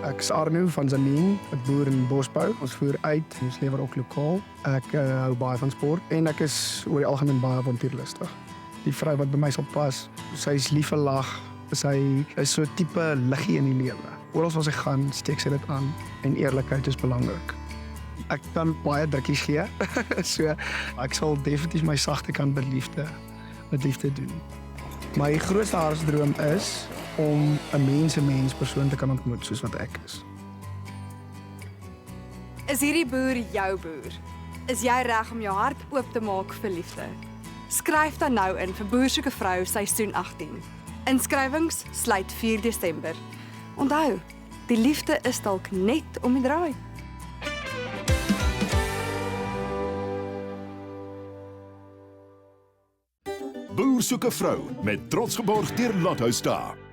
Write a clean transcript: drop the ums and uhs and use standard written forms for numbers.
Ek is Arno van Zanien, ek boer in Bosbou. Ons voer uit, ons lewer ook lokaal. Ek hou baie van sport en ek is oor die algemeen baie avontuurlustig. Die vrou wat by my sal pas, sy is lief vir lag. Sy is so 'n tipe liggie in die lewe. Oral waar sy gaan, steek sy dit aan en eerlikheid is belangrik. Ek kan baie drukkies gee, so ek sal definitief my sagte kant met liefde doen. My grootste hartsdroom is om 'n mens persoon te kan ontmoet soos wat ek is. Is hierdie boer jou boer? Is jy reg om jou hart oop te maak vir liefde? Skryf dan nou in vir Boer soek 'n vrou seisoen 18. Inskrywings sluit 4 Desember. Onthou, die liefde is dalk net om die draai. Boer soek 'n vrou met trots geborg deur Lotto Star.